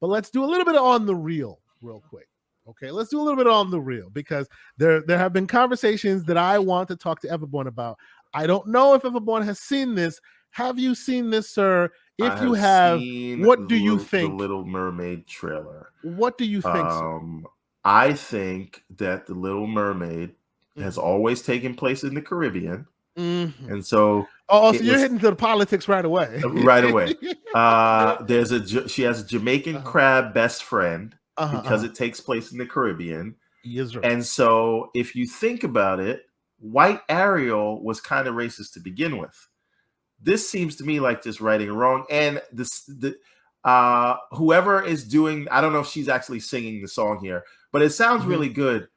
But let's do a little bit on the real real quick. Okay, let's do a little bit on the real because there have been conversations that I want to talk to Everborn about. I don't know if Everborn has seen this. Have you seen this, sir? If you have, what do you think? The Little Mermaid trailer. What do you think, sir? I think that The Little Mermaid has always taken place in the Caribbean. Mm-hmm. And so so you're hitting to the politics right away. Right away. She has a Jamaican crab best friend because it takes place in the Caribbean. Yes, sir. And so if you think about it, White Ariel was kind of racist to begin with. This seems to me like just righting wrong. And whoever is doing, I don't know if she's actually singing the song here, but it sounds really good.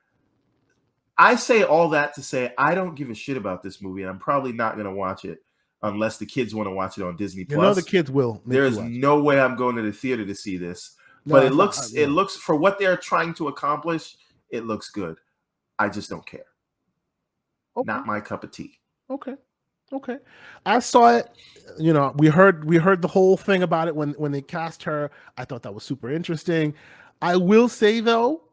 I say all that to say I don't give a shit about this movie, and I'm probably not going to watch it unless the kids want to watch it on Disney Plus. You know the kids will. There is no way I'm going to the theater to see this. But it looks for what they're trying to accomplish, it looks good. I just don't care. Okay. Not my cup of tea. Okay. I saw it. You know, we heard the whole thing about it when they cast her. I thought that was super interesting. I will say though,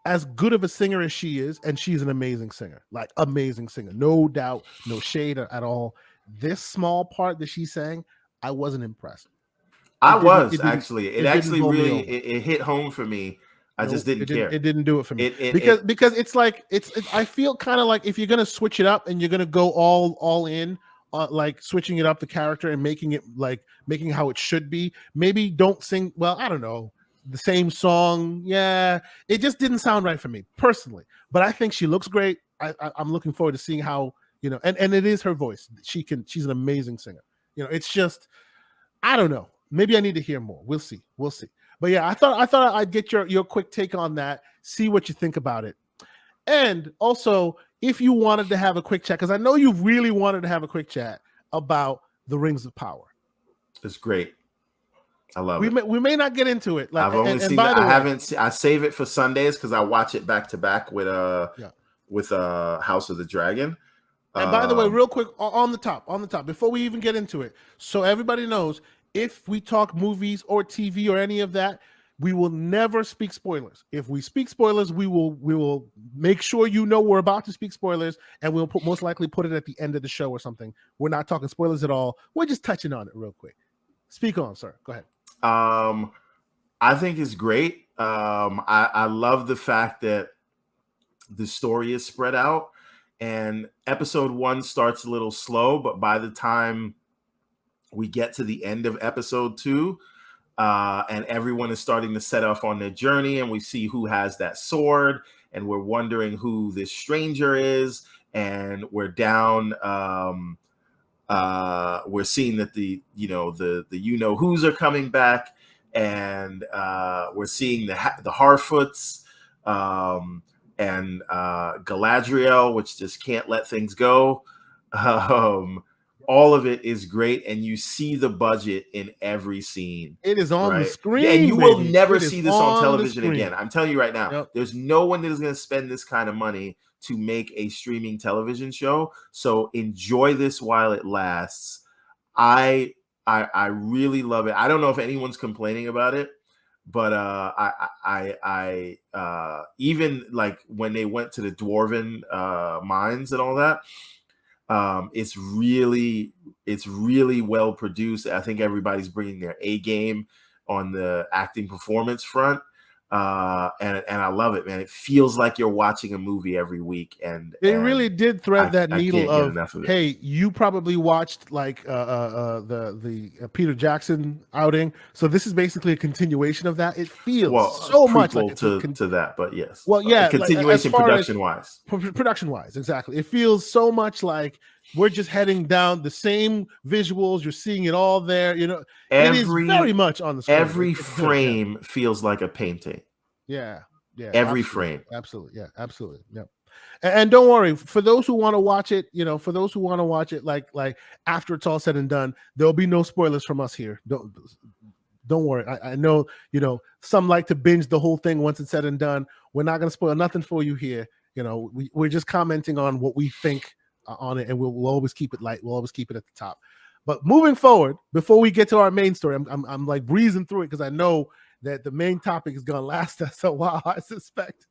as good of a singer as she is, and she's an amazing singer, like amazing singer, no doubt, no shade at all. This small part that she sang, I wasn't impressed. It actually really hit home for me. I just didn't care. It didn't do it for me because it's like it's I feel kind of like if you're gonna switch it up and you're gonna go all in, like switching it up the character and making how it should be. Maybe don't sing. Well, I don't know. The same song, yeah, it just didn't sound right for me personally. But I think she looks great. I'm looking forward to seeing how and it is her voice. She's an amazing singer. It's just I don't know. Maybe I need to hear more. We'll see. But yeah, I thought I'd get your quick take on that. See what you think about it. And also, if you wanted to have a quick chat, because I know you really wanted to have a quick chat about the Rings of Power. It's great. I love it. We may not get into it. I've only seen it. I haven't seen. I save it for Sundays because I watch it back to back with House of the Dragon. And by the way, real quick on the top, before we even get into it, so everybody knows, if we talk movies or TV or any of that, we will never speak spoilers. If we speak spoilers, we will make sure we're about to speak spoilers, and we'll most likely put it at the end of the show or something. We're not talking spoilers at all. We're just touching on it real quick. Speak on, sir. Go ahead. I think it's great. I love the fact that the story is spread out, and episode 1 starts a little slow, but by the time we get to the end of episode 2, and everyone is starting to set off on their journey, and we see who has that sword, and we're wondering who this stranger is, and we're down. We're seeing that the who's are coming back, and we're seeing the Harfoots and Galadriel, which just can't let things go. All of it is great, and you see the budget in every scene. It is on the screen, and you will never see this on television again. I'm telling you right now, there's no one that is going to spend this kind of money to make a streaming television show. So enjoy this while it lasts. I really love it. I don't know if anyone's complaining about it, but I even like when they went to the dwarven mines and all that. It's really well produced. I think everybody's bringing their A game on the acting performance front. And I love it, man. It feels like you're watching a movie every week, and they really did thread that needle of hey, you probably watched like the Peter Jackson outing, so this is basically a continuation of that. It feels so much like to that, but yes, a continuation production wise, exactly. It feels so much like we're just heading down the same visuals. You're seeing it all there. It is very much on the screen. Every frame feels like a painting. Yeah. Every frame. Absolutely. Yeah, absolutely. Yeah. And don't worry, for those who want to watch it, like after it's all said and done, there'll be no spoilers from us here. Don't worry. I know, some like to binge the whole thing once it's said and done. We're not going to spoil nothing for you here. We're just commenting on what we think on it, and we'll always keep it light. We'll always keep it at the top. But moving forward, before we get to our main story, I'm like breezing through it because I know that the main topic is going to last us a while, I suspect.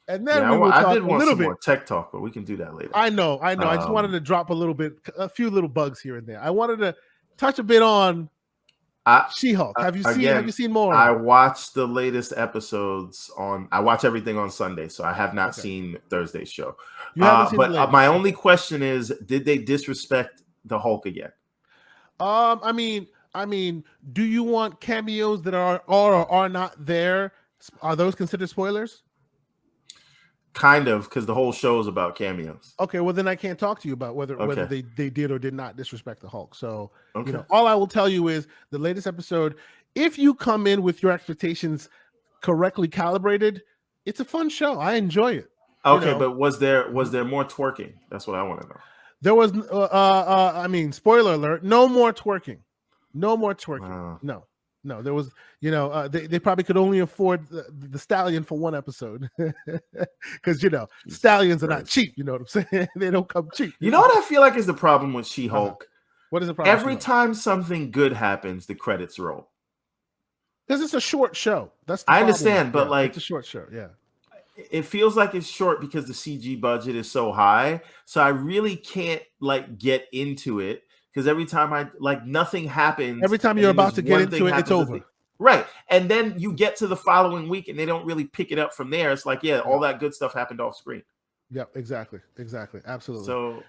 And then we will I talk did want a little some bit more tech talk, but we can do that later. I know. I just wanted to drop a few little bugs here and there. I wanted to touch a bit on SheHulk. Have you seen more? I watched the latest episodes I watch everything on Sunday, so I have not seen Thursday's show. You haven't seen but my only question is, did they disrespect the Hulk again? I mean, do you want cameos that are or are not there? Are those considered spoilers? Kind of, because the whole show is about cameos. Okay, well then I can't talk to you about whether they did or did not disrespect the Hulk. So all I will tell you is the latest episode. If you come in with your expectations correctly calibrated, it's a fun show. I enjoy it. Okay, but was there more twerking? That's what I want to know. There was. Spoiler alert: no more twerking. No more twerking. Wow. No, there was, they probably could only afford the stallion for one episode because, stallions are not cheap. You know what I'm saying? They don't come cheap. You know what I feel like is the problem with She-Hulk? What is the problem? Every time something good happens, the credits roll. Because it's a short show. That's the I understand, but it's a short show. Yeah. It feels like it's short because the CG budget is so high. So I really can't get into it. Because every time nothing happens. Every time you're about to get into it, it's over. Right. And then you get to the following week and they don't really pick it up from there. It's like, all that good stuff happened off screen. Yeah, exactly. Absolutely. So,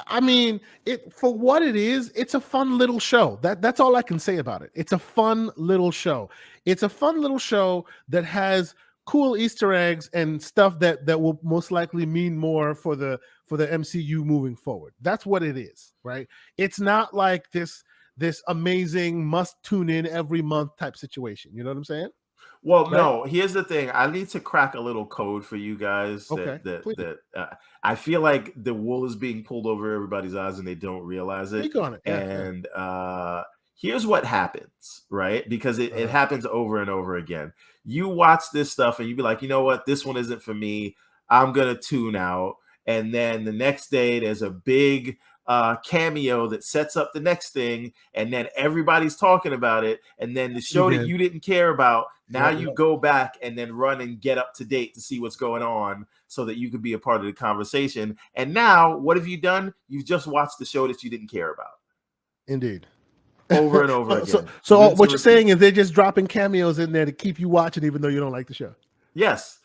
I mean, for what it is, it's a fun little show. That's all I can say about it. It's a fun little show. It's a fun little show that has cool Easter eggs and stuff that will most likely mean more for the MCU moving forward. That's what it is, right? It's not like this amazing must tune in every month type situation. You know what I'm saying? Well, right? No, here's the thing. I need to crack a little code for you guys that I feel like the wool is being pulled over everybody's eyes and they don't realize it. Speak on it. Yeah, and here's what happens, right? Because it happens over and over again. You watch this stuff and you be like, you know what? This one isn't for me. I'm going to tune out. And then the next day there's a big cameo that sets up the next thing. And then everybody's talking about it. And then the show that you didn't care about, now you go back and then run and get up to date to see what's going on so that you could be a part of the conversation. And now what have you done? You've just watched the show that you didn't care about. Indeed. Over and over again. So what you're saying is they're just dropping cameos in there to keep you watching even though you don't like the show. Yes.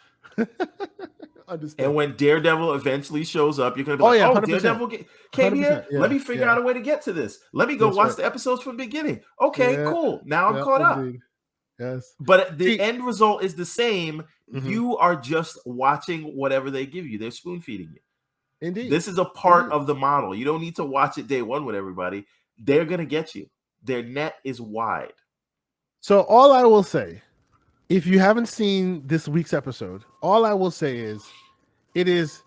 Understand. And when Daredevil eventually shows up, you're going to be like, 100%. Daredevil came here? Yeah, let me figure out a way to get to this. Let me go watch the episodes from the beginning. Okay, cool. Now I'm caught up. Yes. But the end result is the same. Mm-hmm. You are just watching whatever they give you. They're spoon feeding you. Indeed. This is a part of the model. You don't need to watch it day one with everybody. They're going to get you. Their net is wide. So all I will say, if you haven't seen this week's episode, all I will say is it is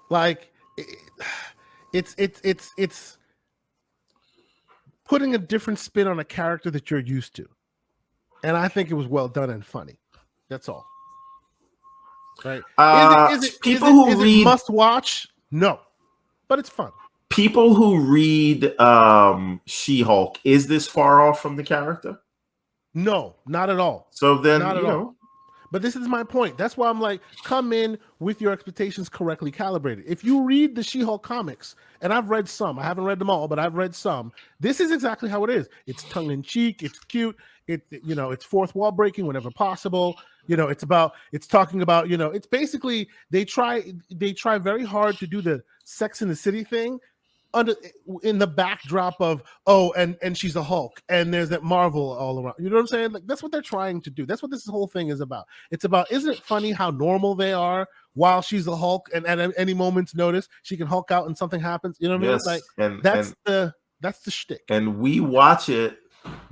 like it's putting a different spin on a character that you're used to. And I think it was well done and funny. That's all. Right? Is it must watch? No. But it's fun. People who read She-Hulk, is this far off from the character? No, not at all. So then, not at all. But this is my point. That's why I'm like, come in with your expectations correctly calibrated. If you read the She-Hulk comics, and I've read some, I haven't read them all, but I've read some. This is exactly how it is. It's tongue in cheek. It's cute. It's fourth wall breaking whenever possible. It's talking about, it's basically they try very hard to do the Sex in the City thing in the backdrop of and she's a Hulk and there's that Marvel all around. You know what I'm saying? Like that's what they're trying to do. That's what this whole thing is about. It's about, isn't it funny how normal they are while she's a Hulk and at any moment's notice she can Hulk out and something happens. You know what I mean? Like that's the shtick. And we watch it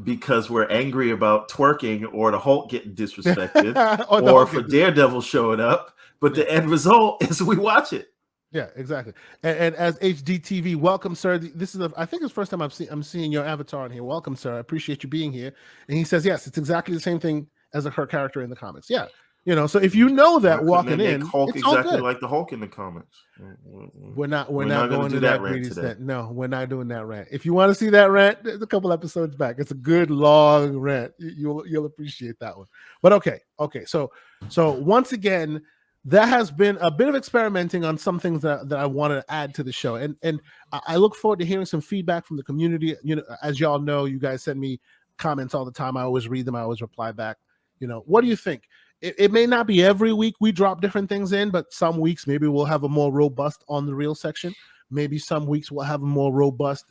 because we're angry about twerking or the Hulk getting disrespected or for Daredevil showing up. But the end result is we watch it. Yeah, exactly. And as HDTV, welcome, sir. This is I think it's the first time I'm seeing your avatar on here. Welcome, sir. I appreciate you being here. And he says, yes, it's exactly the same thing as her character in the comics. Yeah, You know, so if you know that walking make in, Hulk it's all exactly good. like the Hulk in the comics. We're not going to that greedy extent. No, we're not doing that rant. If you want to see that rant, there's a couple episodes back. It's a good long rant. You'll appreciate that one. But okay. So once again, that has been a bit of experimenting on some things that I want to add to the show, and I look forward to hearing some feedback from the community. You know, as y'all know, you guys send me comments all the time. I always read them. I always reply back. You know, what do you think? It may not be every week we drop different things in, but some weeks maybe we'll have a more robust on the reel section. Maybe some weeks we'll have a more robust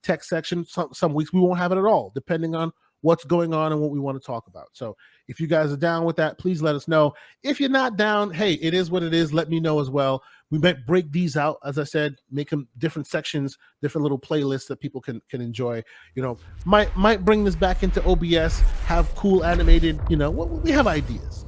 text section. Some weeks we won't have it at all, depending on what's going on and what we want to talk about. So if you guys are down with that, please let us know. If you're not down, hey, it is what it is. Let me know as well. We might break these out, as I said, make them different sections, different little playlists that people can enjoy. You know, might bring this back into OBS, have cool animated, you know, we have ideas.